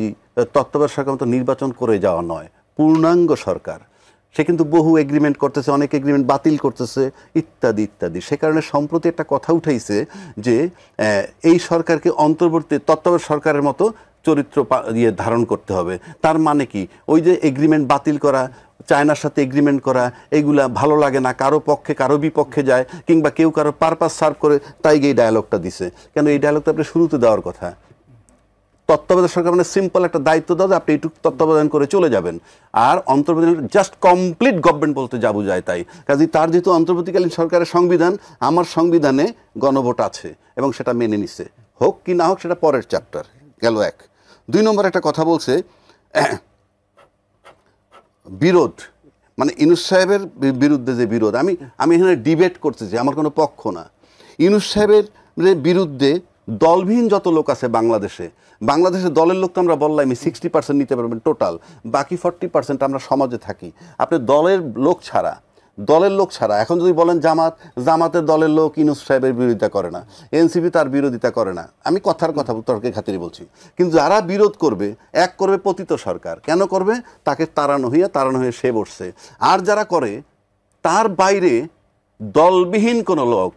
তত্ত্বাবধায়ক সরকার মতো নির্বাচন করে যাওয়া নয়, পূর্ণাঙ্গ সরকার। সে কিন্তু বহু এগ্রিমেন্ট করতেছে, অনেক এগ্রিমেন্ট বাতিল করতেছে, ইত্যাদি ইত্যাদি। সে কারণে সম্প্রতি একটা কথা উঠাইছে যে এই সরকারকে অন্তর্বর্তী তত্ত্বাবধায়ক সরকারের মতো চরিত্র ধারণ করতে হবে। তার মানে কি, ওই যে এগ্রিমেন্ট বাতিল করা, চায়নার সাথে এগ্রিমেন্ট করা, এগুলা ভালো লাগে না, কারো পক্ষে কারো বিপক্ষে যায়, কিংবা কেউ কারো পারপাস সার্ভ করে, তাই এই ডায়ালগটা দিছে। কেন এই ডায়ালগটা আপনি শুরুতে দেওয়ার কথা? তত্ত্বাবধায়ক সরকার মানে সিম্পল একটা দায়িত্ব দাও, আপনি এইটুকু তত্ত্বাবধান করে চলে যাবেন। আর অন্তর্বর্তী জাস্ট কমপ্লিট গভর্নমেন্ট বলতে যাবো যায় তাই। কাজে তার যেহেতু অন্তর্বর্তীকালীন সরকারের সংবিধান, আমার সংবিধানে গণভোট আছে এবং সেটা মেনে নিছে, হোক কি না হোক সেটা পরের চ্যাপ্টার গেল। 1 2 নম্বর একটা কথা বলছে বিরোধ, মানে ইউনূস সাহেবের বিরুদ্ধে যে বিরোধ, আমি এখানে ডিবেট করতেছি, আমার কোনো পক্ষ না। ইউনূস সাহেবের বিরুদ্ধে দলবিহীন যত লোক আছে বাংলাদেশে দলের লোক তো আমরা বললাম 60% নিতে পারবেন টোটাল, বাকি 40% আমরা সমাজে থাকি। আপনি দলের লোক ছাড়া এখন যদি বলেন জামাতের দলের লোক ইউনূস সাহেবের বিরোধিতা করে না, এনসিপি তার বিরোধিতা করে না, আমি কথার কথা তর্কের খাতিরে বলছি। কিন্তু যারা বিরোধ করবে, এক করবে পতিত সরকার। কেন করবে? তাকে তাড়ানো হয়ে সে বসছে। আর যারা করে তার বাইরে দলবিহীন কোনো লোক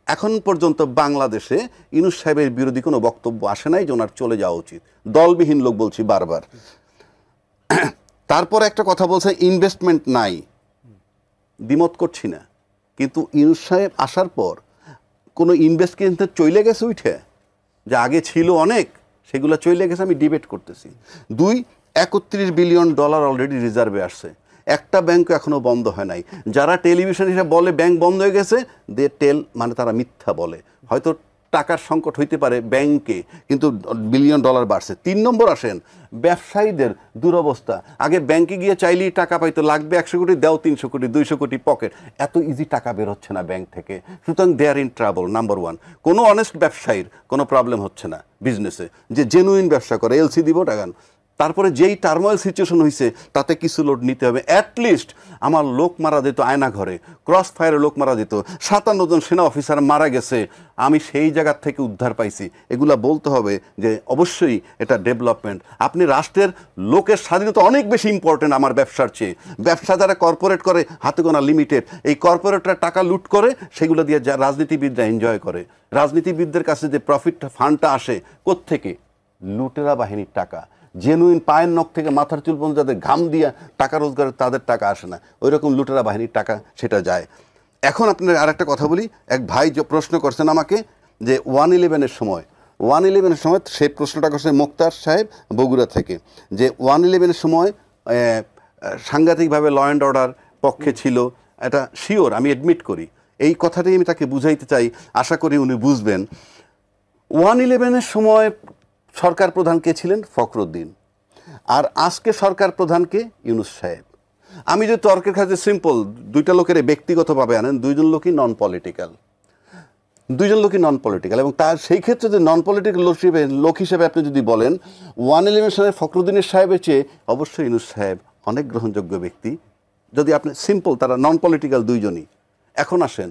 এখন পর্যন্ত বাংলাদেশে ইউনূস সাহেবের বিরোধী কোনো বক্তব্য আসে নাই যে ওনার চলে যাওয়া উচিত। দলবিহীন লোক বলছি বারবার। তারপর একটা কথা বলছে ইনভেস্টমেন্ট নাই, দ্বিমত করছি না, কিন্তু ইউনূস সাহেব আসার পর কোনো ইনভেস্ট কিন্তু চলে গেছে উঠে, যা আগে ছিল অনেক, সেগুলো চলে গেছে, আমি ডিবেট করতেছি। 2 $31 বিলিয়ন অলরেডি রিজার্ভে আসছে, একটা ব্যাংক এখনো বন্ধ হয় নাই। যারা টেলিভিশন হিসেবে বলে ব্যাংক বন্ধ হয়ে গেছে, দে টেল, মানে তারা মিথ্যা বলে। হয়তো টাকার সংকট হইতে পারে ব্যাংকে, কিন্তু বিলিয়ন ডলার বাড়ছে। 3 নম্বর আসেন ব্যবসায়ীদের দুরবস্থা। আগে ব্যাংকে গিয়ে চাইলেই টাকা পাইতো, লাগবে 100 কোটি, দাও 300 কোটি, 200 কোটি পকেট, এত ইজি টাকা বের হচ্ছে না ব্যাংক থেকে। সুতরাং দে আর ইন ট্রাবল। নাম্বার 1, কোনো অনেস্ট ব্যবসায়ীর কোনো প্রবলেম হচ্ছে না বিজনেসে, যে জেনুইন ব্যবসা করে, এলসি দিব টাকা। তারপরে যেই টার্মোয়েল সিচুয়েশন হয়েছে তাতে কিছু লোড নিতে হবে। অ্যাটলিস্ট আমার লোক মারা যেত আয়না ঘরে, ক্রস ফায়ারে লোক মারা যেত, 57 জন সেনা অফিসার মারা গেছে, আমি সেই জায়গার থেকে উদ্ধার পাইছি। এগুলা বলতে হবে যে অবশ্যই এটা ডেভেলপমেন্ট। আপনি রাষ্ট্রের লোকের স্বাধীনতা অনেক বেশি ইম্পর্টেন্ট আমার ব্যবসার চেয়ে। ব্যবসা যারা কর্পোরেট করে হাতে গোনা লিমিটেড, এই কর্পোরেটরা টাকা লুট করে, সেগুলো দিয়ে যা রাজনীতিবিদরা এনজয় করে। রাজনীতিবিদদের কাছে যে প্রফিট ফান্ডটা আসে কোত্থেকে? লুটেরা বাহিনীর টাকা। জেনুইন পায়ের নখ থেকে মাথার চুল পর্যন্ত যাদের ঘাম দিয়ে টাকা রোজগার, তাদের টাকা আসে না, ওই রকম লুটেরা বাহিনীর টাকা সেটা যায়। এখন আপনার আর একটা কথা বলি, এক ভাই যে প্রশ্ন করছেন আমাকে যে 111-এর সময়, 111-এর সময় সেই প্রশ্নটা করছেন মোক্তার সাহেব বগুড়া থেকে, যে 111-এর সময় সাংঘাতিকভাবে ল অ্যান্ড অর্ডার পক্ষে ছিল, এটা শিওর, আমি অ্যাডমিট করি। এই কথাটাই আমি তাকে বুঝাইতে চাই, আশা করি উনি বুঝবেন। 111-এর সময় সরকার প্রধান কে ছিলেন? ফখরুদ্দিন। আর আজকে সরকার প্রধানকে ইউনূস সাহেব। আমি যে তর্কের কাছে সিম্পল, দুইটা লোকের ব্যক্তিগতভাবে আনেন, দুইজন লোকই নন পলিটিক্যাল, এবং তার সেই ক্ষেত্রে যে নন পলিটিক্যাল লোক হিসেবে আপনি যদি বলেন 111 সালে ফখরুদ্দিনের সাহেবের চেয়ে অবশ্যই ইউনূস সাহেব অনেক গ্রহণযোগ্য ব্যক্তি, যদি আপনি সিম্পল, তারা নন পলিটিক্যাল দুইজনই। এখন আসেন,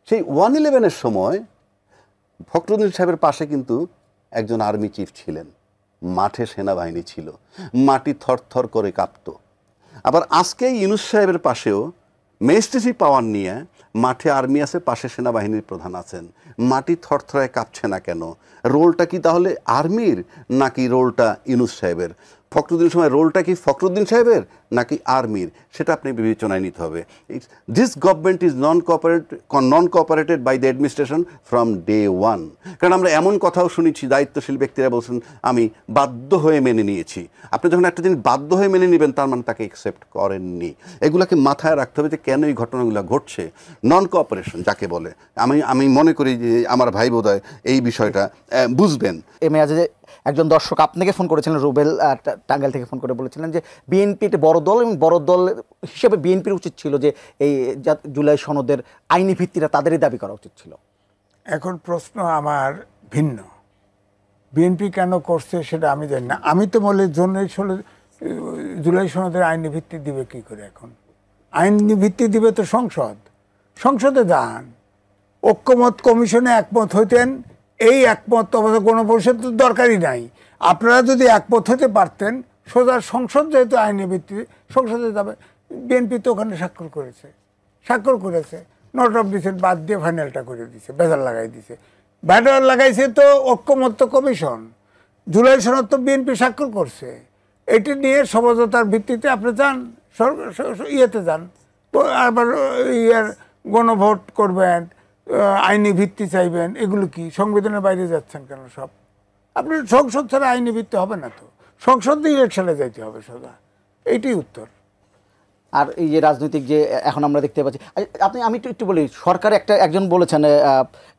সেই 111-এর সময় ফখরুদ্দিন সাহেবের পাশে কিন্তু একজন আর্মি চিফ ছিলেন, মাঠে সেনাবাহিনী ছিল, মাটি থরথর করে কাঁপত। আবার আজকে ইউনূস সাহেবের পাশেও ম্যাজিস্ট্রেসি পাওয়ার নিয়ে মাঠে আর্মি আছে, পাশে সেনাবাহিনীর প্রধান আছেন, মাটি থরথরায় কাঁপছে না কেন? রোলটা কি তাহলে আর্মির নাকি রোলটা ইউনূস সাহেবের? ফখরুদ্দিনের সময় রোলটা কি ফখরুদ্দিন সাহেবের নাকি আর্মির? সেটা আপনি বিবেচনায় নিতে হবে। This government is non cooperated by the administration from day 1। কারণ আমরা এমন কথাও শুনেছি, দায়িত্বশীল ব্যক্তিরা বলছেন আমি বাধ্য হয়ে মেনে নিয়েছি। আপনি যখন একটা জিনিস বাধ্য হয়ে মেনে নেবেন, তার মানে তাকে অ্যাকসেপ্ট করেননি। এগুলাকে মাথায় রাখতে হবে যে কেন এই ঘটনাগুলো ঘটছে। নন কোঅপারেশন যাকে বলে, আমি মনে করি যে আমার ভাই বোধহয় এই বিষয়টা বুঝবেন। একজন দর্শক আপনাকে ফোন করেছিলেন, রুবেল টাঙ্গাইল থেকে ফোন করে বলেছিলেন যে বিএনপি একটা বড় দল, এবং বড় দল হিসেবে বিএনপির উচিত ছিল যে এই জুলাই সনদের আইনি ভিত্তিটা তাদেরই দাবি করা উচিত ছিল। এখন প্রশ্ন আমার ভিন্ন, বিএনপি কেন করছে সেটা আমি জানি না। আমি তো বলি জুলাই সনদের আইনি ভিত্তি দিবে কি করে? এখন আইনি ভিত্তি দিবে তো সংসদে যান, ঐক্যমত কমিশনে একমত হইতেন, এই একমত অবস্থা গণপরিষদ তো দরকারই নাই। আপনারা যদি একমত হতে পারতেন, সোজা সংসদ যেহেতু আইনি ভিত্তি, সংসদে যাবে। বিএনপি তো ওখানে স্বাক্ষর করেছে, নট অফ ডিসেন্ট বাদ দিয়ে ফাইনালটা করে দিছে, বেজার লাগাইছে তো ঐক্যমত্য কমিশন। জুলাই সনদ তো বিএনপি স্বাক্ষর করছে, এটি নিয়ে সমঝোতার ভিত্তিতে আপনি যান, ইয়েতে যান, আবার গণভোট করবেন, আইনি ভিত্তি চাইবেন। এগুলো কি সংবিধানের বাইরে যাচ্ছেন কেন? সব আপনি সংসদ ছাড়া আইনি ভিত্তি হবে না, তো সংসদ ইলেকশনে যাইতে হবে সোজা, এইটাই উত্তর। আর এই যে রাজনৈতিক যে এখন আমরা দেখতে পাচ্ছি, আমি একটু বলি, সরকার একজন বলেছেন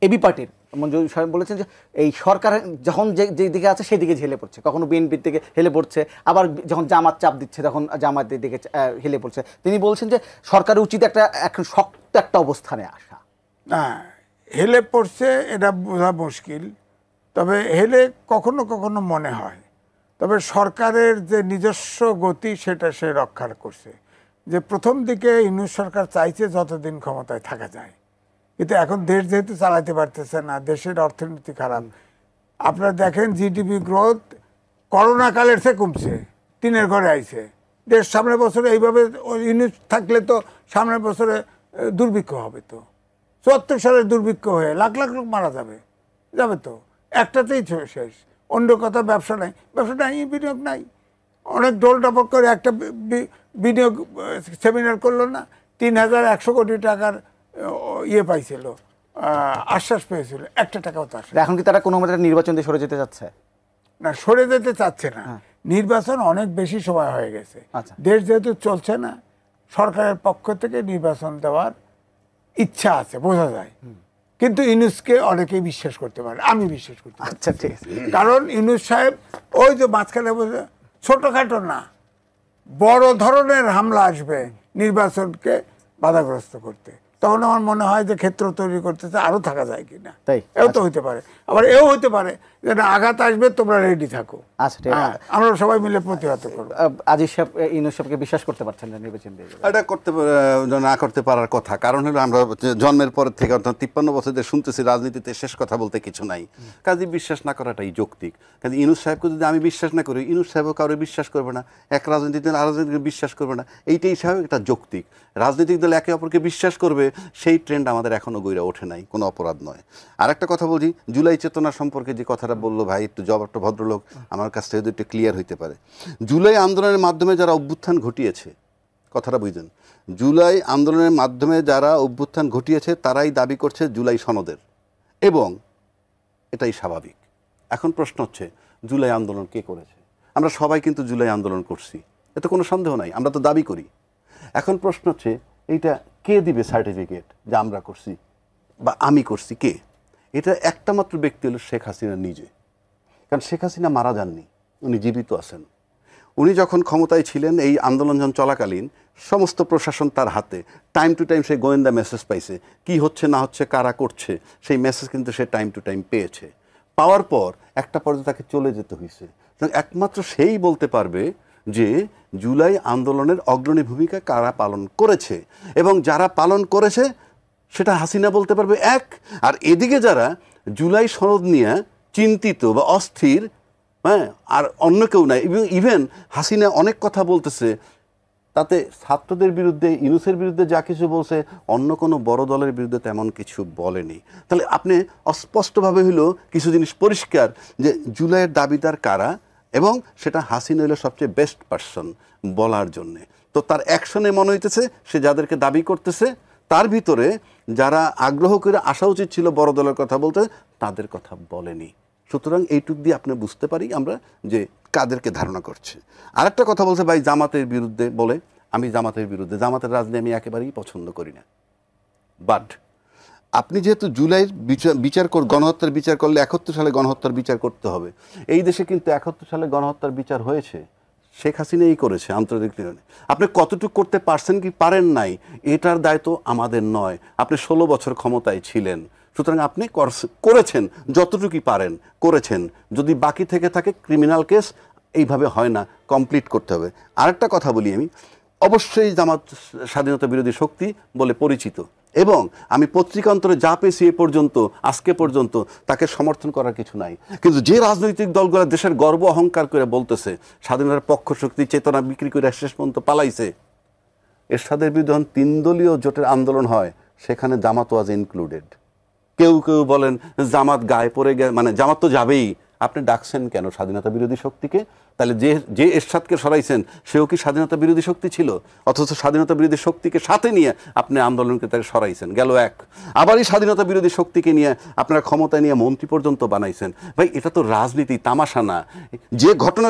এবি পার্টির মঞ্জুর সাহেব বলেছেন যে এই সরকার যখন যে দিকে আছে সেই দিকে হেলে পড়ছে, কখনো বিএনপির দিকে হেলে পড়ছে, আবার যখন জামাত চাপ দিচ্ছে তখন জামাতের দিকে হেলে পড়ছে। তিনি বলছেন যে সরকারের উচিত এখন শক্ত একটা অবস্থানে আসা। না, হেলে পড়ছে এটা বোঝা মুশকিল, তবে হেলে কখনো কখনো মনে হয়। তবে সরকারের যে নিজস্ব গতি সেটা সে রক্ষা করছে। যে প্রথম দিকে ইউনূস সরকার চাইছে যতদিন ক্ষমতায় থাকা যায়, কিন্তু এখন দেশ যেহেতু চালাতে পারতেছে না, দেশের অর্থনীতি খারাপ। আপনারা দেখেন জিডিপি গ্রোথ করোনা কালের চেয়ে কমছে, 3-এর ঘরে আইছে। দেশ সামনের বছরে এইভাবে ইউনূস থাকলে তো সামনের বছরে দুর্ভিক্ষ হবে, তো 74 সালের দুর্ভিক্ষ হয়ে লাখ লাখ লোক মারা যাবে তো একটাতেই শেষ। অন্য কথা ব্যবসা নাই, বিনিয়োগ নাই। অনেক ডোল টাপক করে একটা বিনিয়োগ সেমিনার করলো না, 3100 কোটি টাকার ইয়ে পাইছিল, আশ্বাস পেয়েছিল, একটা টাকাও তো আসে। এখন কি তারা কোনো মতে নির্বাচন দিয়ে সরে যেতে চাচ্ছে? না, সরে যেতে চাচ্ছে না। নির্বাচন অনেক বেশি সময় হয়ে গেছে। দেশ যেহেতু চলছে না, সরকারের পক্ষ থেকে নির্বাচন দেওয়ার ইচ্ছা আছে, বোঝা যায়। কিন্তু ইউনূসকে অনেকেই বিশ্বাস করতে পারে, আমি বিশ্বাস করতে পারি। আচ্ছা ঠিক আছে। কারণ ইউনূস সাহেব ওই যে মাঝখানে বসে ছোটখাটো না, বড় ধরনের হামলা আসবে নির্বাচনকে বাধাগ্রস্ত করতে, তখন আমার মনে হয় যে ক্ষেত্র তৈরি করতেছে আরো থাকা যায় কিনা। তাই এও তো হইতে পারে, আবার এও হইতে পারে যে না, আঘাত আসবে, তোমরা রেডি থাকো। আচ্ছা ঠিক আছে। আমরা সবাই মিলে প্রতিহত করবো। আজিজ সাহেব ইউনূস সাহেবকে বিশ্বাস করতে পারছেন না নির্বাচন দিয়ে? এটা না করতে পারার কথা, কারণ হলো আমরা জন্মের পর থেকে অর্থাৎ 53 বছর ধরে শুনতেছি রাজনীতিতে শেষ কথা বলতে কিছু নাই, কাজে বিশ্বাস না করাটাই যৌক্তিক। কাজে ইউনূস সাহেবকে যদি আমি বিশ্বাস না করি, ইউনূস সাহেবও কারো বিশ্বাস করবে না, এক রাজনীতিতে আর রাজনীতিকে বিশ্বাস করবে না, এইটাই স্বাভাবিক, এটা যৌক্তিক। রাজনৈতিক দল একে অপরকে বিশ্বাস করবে, সেই ট্রেন্ড আমাদের এখনো গইরা ওঠে নাই, কোনো অপরাধ নয়। আর একটা কথা বলছি, জুলাই চেতনা সম্পর্কে যে কথাটা বললো ভাই, একটু জবাবটা ভদ্রলোক আমার কাছ থেকে একটু ক্লিয়ার হইতে পারে। জুলাই আন্দোলনের মাধ্যমে যারা অভ্যুত্থান ঘটিয়েছে, কথাটা বুঝলেন, জুলাই আন্দোলনের মাধ্যমে যারা অভ্যুত্থান ঘটিয়েছে তারাই দাবি করছে জুলাই সনদের, এবং এটাই স্বাভাবিক। এখন প্রশ্ন হচ্ছে জুলাই আন্দোলন কে করেছে? আমরা সবাই কিন্তু জুলাই আন্দোলন করছি, এতে কোনো সন্দেহ নাই, আমরা তো দাবি করি। এখন প্রশ্ন হচ্ছে এইটা কে দিবে সার্টিফিকেট যে আমরা করছি বা আমি করছি? কে? এটা একটা মাত্র ব্যক্তি হলো শেখ হাসিনা নিজে। কারণ শেখ হাসিনা মারা যাননি, উনি জীবিত আছেন। উনি যখন ক্ষমতায় ছিলেন, এই আন্দোলন যখন চলাকালীন সমস্ত প্রশাসন তার হাতে, টাইম টু টাইম সেই গোয়েন্দা মেসেজ পাইছে, কি হচ্ছে না হচ্ছে, কারা করছে, সেই মেসেজ কিন্তু সে টাইম টু টাইম পেয়েছে। পাওয়ার পর একটা পর্যায়ে তাকে চলে যেতে হয়েছে। একমাত্র সেই বলতে পারবে যে জুলাই আন্দোলনের অগ্রণী ভূমিকা কারা পালন করেছে, এবং যারা পালন করেছে সেটা হাসিনা বলতে পারবে এক। আর এদিকে যারা জুলাই সনদ নিয়ে চিন্তিত বা অস্থির, হ্যাঁ, আর অন্য কেউ নাই। ইভেন হাসিনা অনেক কথা বলতেছে, তাতে ছাত্রদের বিরুদ্ধে, ইউনূসের বিরুদ্ধে যা কিছু বলছে, অন্য কোনো বড় দলের বিরুদ্ধে তেমন কিছু বলেনি। তাহলে আপনি অস্পষ্টভাবে হইল কিছু জিনিস পরিষ্কার যে জুলাইয়ের দাবিদার কারা, এবং সেটা হাসিনা হইল সবচেয়ে বেস্ট পারসন বলার জন্যে। তো তার অ্যাকশনে মনে হইতেছে সে যাদেরকে দাবি করতেছে তার ভিতরে যারা আগ্রহ করে আসা উচিত ছিল বড় দলের কথা বলতে, তাদের কথা বলেনি। সুতরাং এইটুক দিয়ে আপনি বুঝতে পারি আমরা যে কাদেরকে ধারণা করছে। আরেকটা কথা বলছে ভাই জামাতের বিরুদ্ধে বলে, আমি জামাতের বিরুদ্ধে, জামাতের রাজনীতি আমি একেবারেই পছন্দ করি না। বাট আপনি যেহেতু জুলাইয়ের বিচার গণহত্যার বিচার করলে 71 সালে গণহত্যার বিচার করতে হবে। এই দেশে কিন্তু 71 সালে গণহত্যার বিচার হয়েছে, শেখ হাসিনাই করেছে আন্তর্জাতিক নিয়মে। আপনি কতটুকু করতে পারছেন কি পারেন নাই, এটার দায়িত্ব আমাদের নয়। আপনি 16 বছর ক্ষমতায় ছিলেন, সুতরাং আপনি করেছেন যতটুকুই পারেন, করেছেন। যদি বাকি থেকে থাকে ক্রিমিনাল কেস, এইভাবে হয় না, কমপ্লিট করতে হবে। আরেকটা কথা বলি আমি, অবশ্যই জামাত স্বাধীনতা বিরোধী শক্তি বলে পরিচিত, এবং আমি পত্রিকান্তরে যা পেয়েছি এ পর্যন্ত, আজকে পর্যন্ত, তাকে সমর্থন করার কিছু নাই। কিন্তু যে রাজনৈতিক দলগুলো দেশের গর্ব অহংকার করে বলতেছে স্বাধীনতার পক্ষ শক্তি চেতনা বিক্রি করে শেষ পর্যন্ত পালাইছে, এরশাদের বিরুদ্ধে 3 দলীয় জোটের আন্দোলন হয়, সেখানে জামাত ওয়াজ ইনক্লুডেড। কেউ কেউ বলেন জামাত গায়ে পড়ে গে, মানে জামাত তো যাবেই, আপনি ডাকছেন কেন স্বাধীনতা বিরোধী শক্তিকে? তাহলে যে এরশাদকে সরাইছেন সেও কি স্বাধীনতা বিরোধী শক্তি ছিল? অথচ স্বাধীনতা বিরোধী শক্তিকে সাথে নিয়ে আপনি আন্দোলনকে তাকে সরাইছেন, গেল এক। আবার এই স্বাধীনতা বিরোধী শক্তিকে নিয়ে আপনারা ক্ষমতায় নিয়ে মন্ত্রী পর্যন্ত বানাইছেন। ভাই এটা তো রাজনীতি, তামাশা না। যে ঘটনা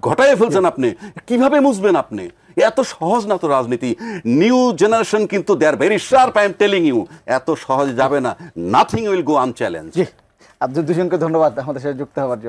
ঘটায় ফেলছেন আপনি, কিভাবে মুছবেন আপনি? এত সহজ না তো রাজনীতি। নিউ জেনারেশন কিন্তু they are very sharp, I am telling you, এত সহজ যাবে না। Nothing will go unchallenged. জি, আপনাদের দুজনকে ধন্যবাদ আমাদের সাথে যুক্ত হওয়ার জন্য।